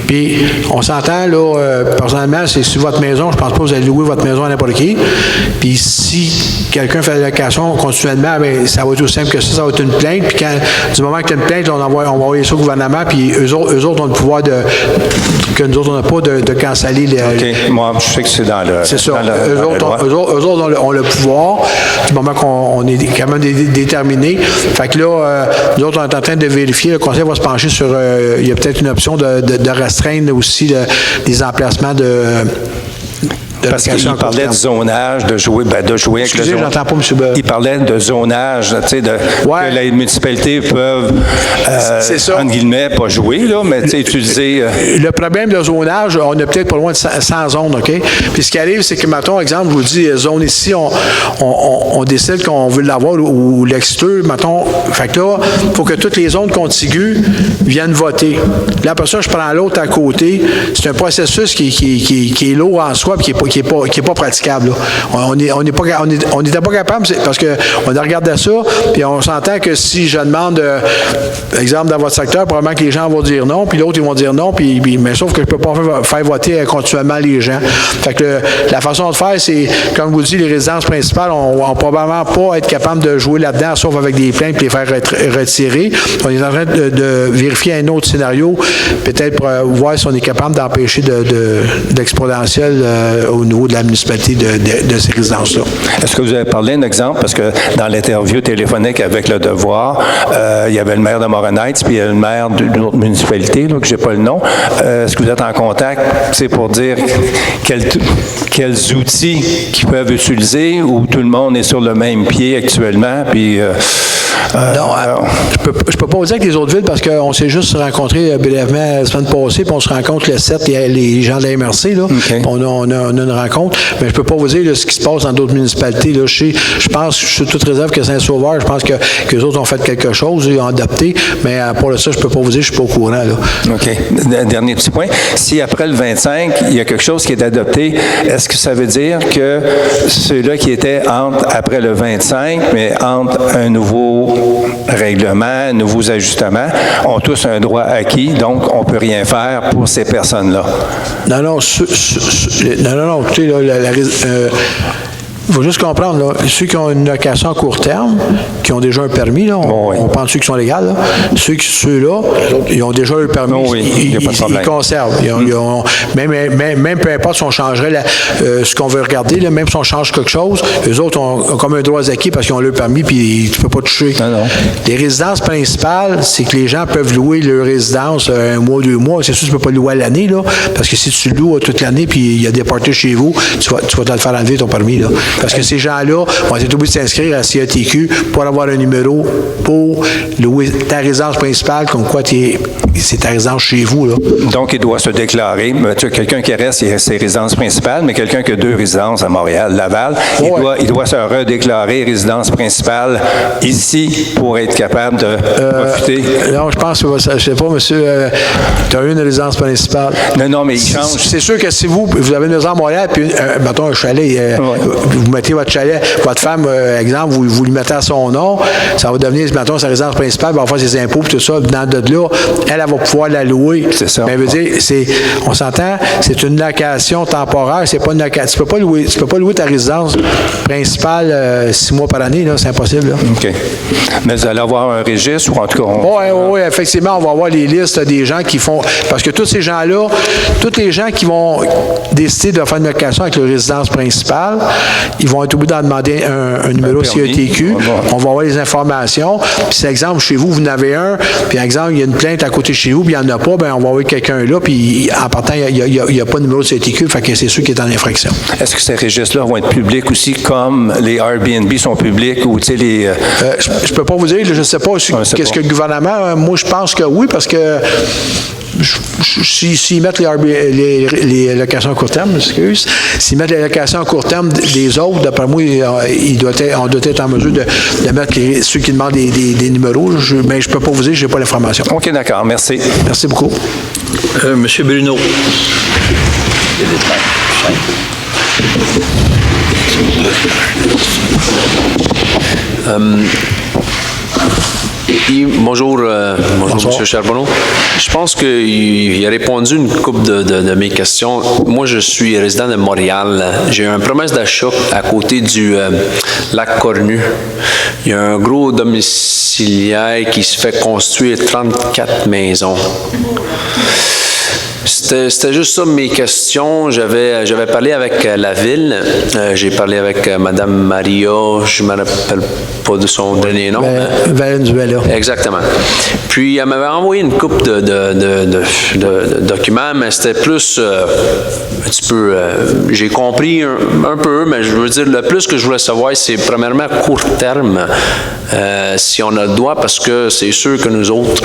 puis on s'entend, là, personnellement, c'est sur votre maison, je pense pas que vous allez louer votre maison à n'importe qui, puis si quelqu'un fait la location continuellement, bien, ça va être aussi simple que ça va être une plainte, puis du moment que tu as une plainte, on va envoyer ça au gouvernement, puis eux autres ont le pouvoir que nous autres, on n'a pas de canceller les... OK. Moi, je sais que c'est dans le... C'est ça. Eux autres ont le pouvoir, du moment qu'on est quand même déterminé. Fait que là, nous autres, on est en train de vérifier, le conseil va se pencher sur... il y a peut-être une option de restreindre aussi les emplacements de Parce qu'il parlait de zonage, de jouer avec le zonage. J'entends pas, M. Bell. Il parlait de zonage, tu sais, que les municipalités peuvent, entre guillemets, pas jouer, là, mais utiliser... Le problème de zonage, on est peut-être pas loin de 100 zones, OK? Puis ce qui arrive, c'est que, mettons, exemple, je vous dis, zone ici, on décide qu'on veut l'avoir ou l'exclure, mettons. Fait que là, il faut que toutes les zones contiguës viennent voter. Là, après ça, je prends l'autre à côté. C'est un processus qui est lourd en soi et qui est pas praticable. Là. On n'était pas capable, parce qu'on a regardé ça, puis on s'entend que si je demande, exemple, dans votre secteur, probablement que les gens vont dire non, puis l'autre, ils vont dire non, mais sauf que je ne peux pas faire voter continuellement les gens. Fait que la façon de faire, c'est, comme je vous dis, les résidences principales, on ne va probablement pas être capable de jouer là-dedans, sauf avec des plaintes et les faire retirer. On est en train de vérifier un autre scénario, peut-être pour voir si on est capable d'empêcher d'exponentiel au niveau de la municipalité de ces résidences-là. Est-ce que vous avez parlé d'un exemple? Parce que dans l'interview téléphonique avec Le Devoir, il y avait le maire de Morin-Heights, puis il y a le maire d'une autre municipalité, là, que je n'ai pas le nom. Est-ce que vous êtes en contact, c'est pour dire quels outils qu'ils peuvent utiliser, où tout le monde est sur le même pied actuellement, puis... non, je peux pas vous dire que les autres villes, parce qu'on s'est juste rencontrés brièvement la semaine passée, puis on se rencontre le 7, les gens de la MRC, là. Okay. On a une rencontre, mais je peux pas vous dire là, ce qui se passe dans d'autres municipalités. Là. Je pense, sur toute réserve, que Saint-Sauveur, je pense que les autres ont fait quelque chose, ils ont adapté, mais pour ça, je peux pas vous dire, je suis pas au courant. Là. OK. Dernier petit point. Si après le 25, il y a quelque chose qui est adopté, est-ce que ça veut dire que ceux-là qui étaient après le 25, mais entre un nouveau règlements, nouveaux ajustements, ont tous un droit acquis, donc on ne peut rien faire pour ces personnes-là? Non, écoutez, là, il faut juste comprendre, là, ceux qui ont une location à court terme, qui ont déjà un permis, là, on pense ceux qui sont légaux, là, ceux-là, ils ont déjà un permis, ils conservent. Même peu importe si on changerait ce qu'on veut regarder, là, même si on change quelque chose, eux autres ont comme un droit acquis parce qu'ils ont le permis, puis tu ne peux pas toucher. Non. Les résidences principales, c'est que les gens peuvent louer leur résidence 1 mois, 2 mois. C'est sûr que tu ne peux pas louer à l'année, là, parce que si tu loues toute l'année, puis il y a des parties chez vous, tu vas te le faire enlever ton permis, là. Parce que ces gens-là vont être obligés de s'inscrire à CATQ pour avoir un numéro pour louer ta résidence principale, comme quoi c'est ta résidence chez vous. Là. Donc, il doit se déclarer. Tu as quelqu'un qui reste, il a ses résidences principales, mais quelqu'un qui a 2 résidences à Montréal, Laval, il doit se redéclarer résidence principale ici pour être capable de profiter. Non, je pense que, je ne sais pas, monsieur, tu as une résidence principale. Non, mais il change. C'est sûr que si vous avez une maison à Montréal, puis, mettons, un chalet, vous mettez votre chalet, votre femme, exemple, vous lui mettez à son nom, ça va devenir, mettons, sa résidence principale, elle va faire ses impôts, tout ça, dans de là, elle va pouvoir la louer. C'est ça. Mais veut dire, on s'entend, c'est une location temporaire, c'est pas une location. Tu peux pas louer ta résidence principale 6 mois par année, là, c'est impossible. Là. OK. Mais vous allez avoir un registre, ou en tout cas... Oui, effectivement, on va avoir les listes des gens qui font... Parce que tous ces gens-là, tous les gens qui vont décider de faire une location avec leur résidence principale, ils vont être obligés d'en demander un numéro CATQ. On va avoir les informations. Puis, si, exemple, chez vous, vous en avez un, puis, exemple, il y a une plainte à côté de chez vous, puis il n'y en a pas, bien, on va avoir quelqu'un là, puis, en partant, il n'y a pas de numéro CATQ, fait que c'est sûr qu'il est en infraction. Est-ce que ces registres-là vont être publics aussi, comme les Airbnb sont publics, ou, tu sais, les... je ne peux pas vous dire, je ne sais pas qu'est-ce que le gouvernement... Moi, je pense que oui, parce que... S'ils mettent les locations à court terme, s'ils mettent les locations à court terme des autres, d'après moi, on doit être en mesure de mettre ceux qui demandent des numéros, mais je ne peux pas vous dire, je n'ai pas l'information. OK, d'accord. Merci. Merci beaucoup. Monsieur Bruno. Bonjour, M. Charbonneau. Je pense qu'il a répondu une couple de mes questions. Moi, je suis résident de Montréal. J'ai une promesse d'achat à côté du lac Cornu. Il y a un gros domiciliaire qui se fait construire 34 maisons. C'était juste ça mes questions. J'avais parlé avec la ville. J'ai parlé avec Mme Maria, je ne me rappelle pas de son dernier nom. Valenzuela. Exactement. Puis, elle m'avait envoyé une couple de documents, mais c'était plus un petit peu... j'ai compris un peu, mais je veux dire, le plus que je voulais savoir, c'est premièrement court terme, si on a le droit, parce que c'est sûr que nous autres,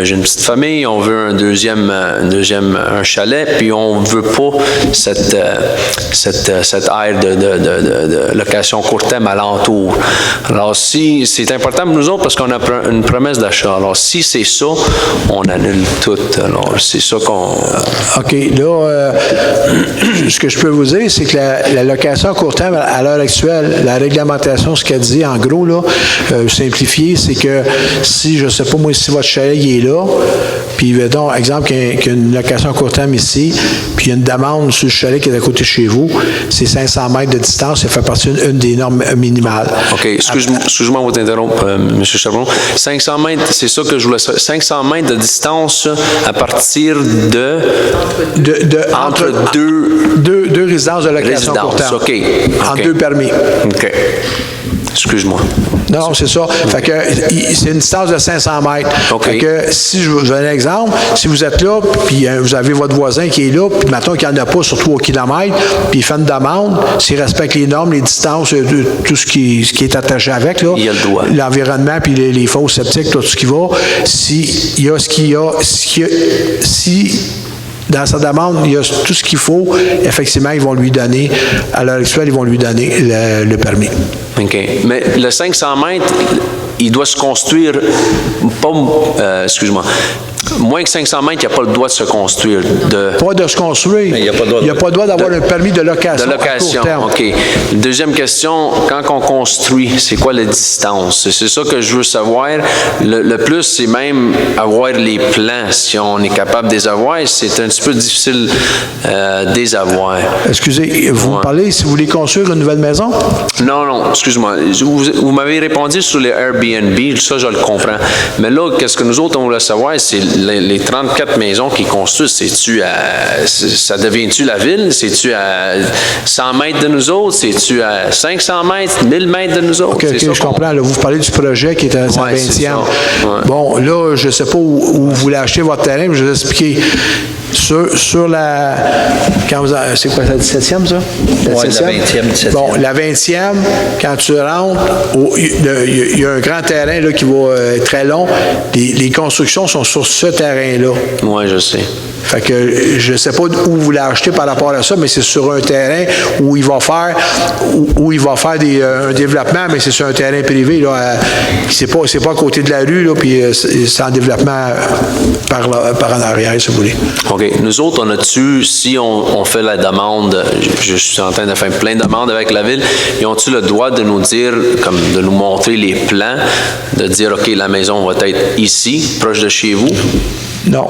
j'ai une petite famille, on veut une deuxième un chalet, puis on ne veut pas cette aire de location court terme alentour. Alors, si c'est important pour nous autres parce qu'on a une promesse d'achat. Alors, si c'est ça, on annule tout. Alors, c'est ça qu'on... OK. Là, ce que je peux vous dire, c'est que la location à court terme, à l'heure actuelle, la réglementation, ce qu'elle dit, en gros, là, simplifié, c'est que si, je ne sais pas moi, si votre chalet il est là, puis, mettons, exemple, qu'il y a une location à court terme ici, puis il y a une demande sur le chalet qui est à côté de chez vous, c'est 500 mètres de distance, ça fait partie d'une des normes minimales. OK. Excuse-moi de vous interrompre, M. Charbonneau. 500 mètres, c'est ça que je voulais savoir. 500 mètres de distance à partir entre deux résidences de location à court terme. OK. Entre deux permis. OK. Excuse-moi. Non, c'est ça. Fait que c'est une distance de 500 mètres. OK. Fait que si je vous donne un exemple, si vous êtes là, puis vous avez votre voisin qui est là, puis maintenant qu'il n'y en a pas sur 3 km, puis il fait une demande, s'il respecte les normes, les distances, tout ce qui est attaché avec, là, il a le droit. L'environnement, puis les fosses septiques, tout ce qui va, s'il y a ce qu'il y a, si dans sa demande, il y a tout ce qu'il faut, effectivement, ils vont lui donner, à l'heure actuelle, ils vont lui donner le permis. OK. Mais le 500 mètres, il doit se construire, excuse-moi, moins que 500 mètres, il n'y a pas le droit de se construire. Pas de se construire. Il n'y a pas le droit d'avoir un permis de location. De location, à court terme. OK. Deuxième question, quand on construit, c'est quoi la distance? C'est ça que je veux savoir. Le plus, c'est même avoir les plans. Si on est capable de les avoir, c'est un petit peu difficile de les avoir. Excusez, vous parlez, si vous voulez construire une nouvelle maison? Non, excuse-moi. Vous m'avez répondu sur les Airbnb, ça, je le comprends. Mais là, qu'est-ce que nous autres, on voulait savoir, c'est les 34 maisons qui construisent, ça devient-tu la ville? C'est-tu à 100 mètres de nous autres? C'est-tu à 500 mètres, 1000 mètres de nous autres? OK, je comprends. Là, vous parlez du projet qui est à 120e. Bon, là, je ne sais pas où vous voulez acheter votre terrain, mais je vais vous expliquer. Sur la... C'est quoi, la 17e, ça? Oui, la 20e, 17e. Bon, la 20e, quand tu rentres, il y a un grand terrain là, qui va être très long. Les constructions sont sur ce terrain-là. Oui, je sais. Fait que je ne sais pas où vous l'achetez par rapport à ça, mais c'est sur un terrain où il va faire un développement, mais c'est sur un terrain privé. Là, c'est pas à côté de la rue, là, puis c'est en développement par en arrière, si vous voulez. OK. Nous autres, si on fait la demande, je suis en train de faire plein de demandes avec la ville, ils ont-tu le droit de nous dire, comme de nous montrer les plans, de dire, OK, la maison va être ici, proche de chez vous? Non,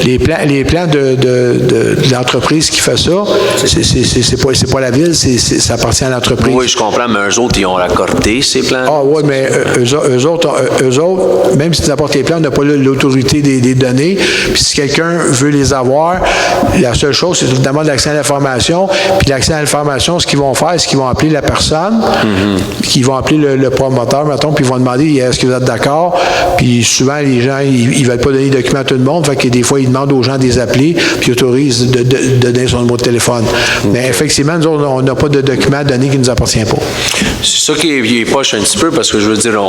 les plans de l'entreprise qui fait ça, c'est pas la ville, ça appartient à l'entreprise. Oui, je comprends, mais eux autres, ils ont raccordé ces plans. Ah oui, mais eux autres, même s'ils apportent les plans, on n'a pas l'autorité des données. Puis si quelqu'un veut les avoir, la seule chose, c'est notamment l'accès à l'information. Puis l'accès à l'information, ce qu'ils vont faire, c'est qu'ils vont appeler la personne, qu'ils vont appeler le promoteur, mettons, puis ils vont demander est-ce que vous êtes d'accord. Puis souvent, les gens, ils ne veulent pas donner les documents à tout le monde, fait que des fois, ils demandent aux gens de les appeler, puis ils autorisent de donner son numéro de téléphone. Mais effectivement, nous autres, on n'a pas de documents donnés qui ne nous appartiennent pas. C'est ça qui est poche un petit peu, parce que je veux dire,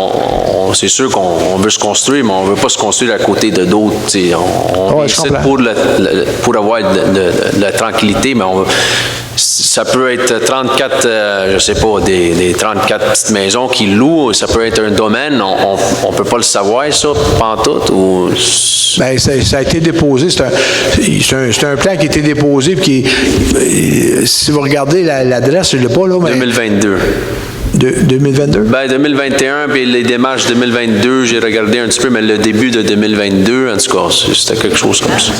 c'est sûr qu'on veut se construire, mais on ne veut pas se construire à côté de d'autres. On est ici pour avoir de la tranquillité, mais ça peut être 34, je sais pas, des 34 petites maisons qui louent, ça peut être un domaine, on peut pas le savoir, ça, pantoute, ou... Bien, ça a été déposé, c'est un plan qui a été déposé, puis si vous regardez l'adresse, je ne l'ai pas, là, mais... 2022. 2022? Ben 2021, puis les démarches 2022, j'ai regardé un petit peu, mais le début de 2022, en tout cas, c'était quelque chose comme ça.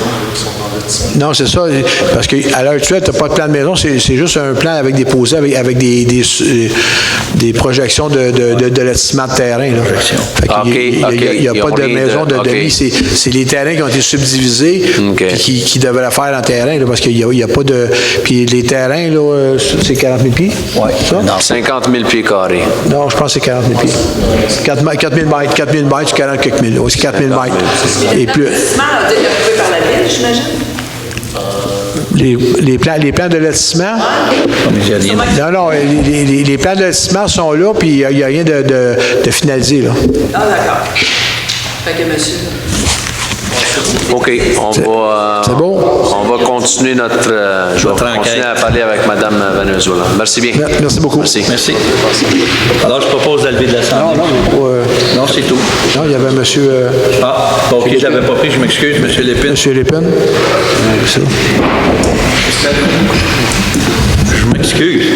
Non, c'est ça, parce qu'à l'heure actuelle, tu n'as pas de plan de maison, c'est juste un plan avec avec des projections de lotissement de terrain. Là. Il n'y a pas de maison de demi, c'est les terrains qui ont été subdivisés qui devraient faire en terrain, là, parce qu'il n'y a pas de... Puis les terrains, là, c'est 40 000 pieds? Oui. 50 000 pieds carrés. Non, je pense que c'est 40 000 pieds. 4 000 mètres, 40 quelques mille. C'est 4 000 mètres. Et plus... L'investissement a été approuvé par la ville, j'imagine? Les plans de lotissement? Non, les plans de lotissement sont là, puis il n'y a rien de finalisé, là. Ah, d'accord. Fait que monsieur... OK, C'est bon? On va continuer notre... je vais continuer à parler avec Mme Venezuela. Merci bien. Merci beaucoup. Merci. Alors, je propose de lever de l'Assemblée. Non, c'est tout. Non, il y avait monsieur... OK, je l'avais pas pris, je m'excuse, M. Lépine. Monsieur Lépine. Je m'excuse.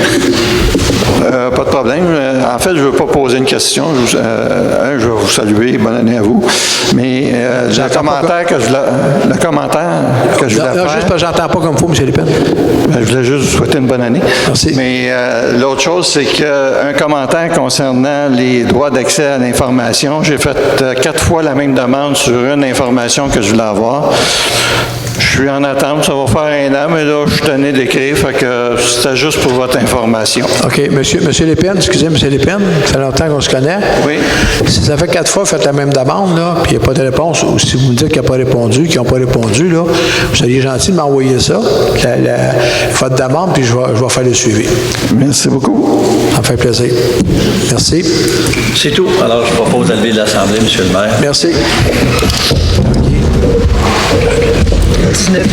Pas de problème. En fait, je ne veux pas poser une question. Je vais vous saluer. Bonne année à vous. Mais le commentaire que je voulais faire... Juste parce que j'entends pas comme il faut, M. Lépine. Je voulais juste vous souhaiter une bonne année. Merci. Mais l'autre chose, c'est qu'un commentaire concernant les droits d'accès à l'information. J'ai fait 4 fois la même demande sur une information que je voulais avoir. Je suis en attente, ça va faire 1 an, mais là, je suis tanné d'écrire, fait que c'était juste pour votre information. OK. Monsieur Lépine, excusez, M. Lépine, ça fait longtemps qu'on se connaît. Oui. Si ça fait 4 fois que vous faites la même demande, là, puis il n'y a pas de réponse, ou si vous me dites qu'il n'a pas répondu, qu'ils n'ont pas répondu, là, vous seriez gentil de m'envoyer ça, votre demande, puis je vais faire le suivi. Merci beaucoup. Ça me fait plaisir. Merci. C'est tout. Alors, je propose de lever de l'Assemblée, M. le maire. Merci. 19.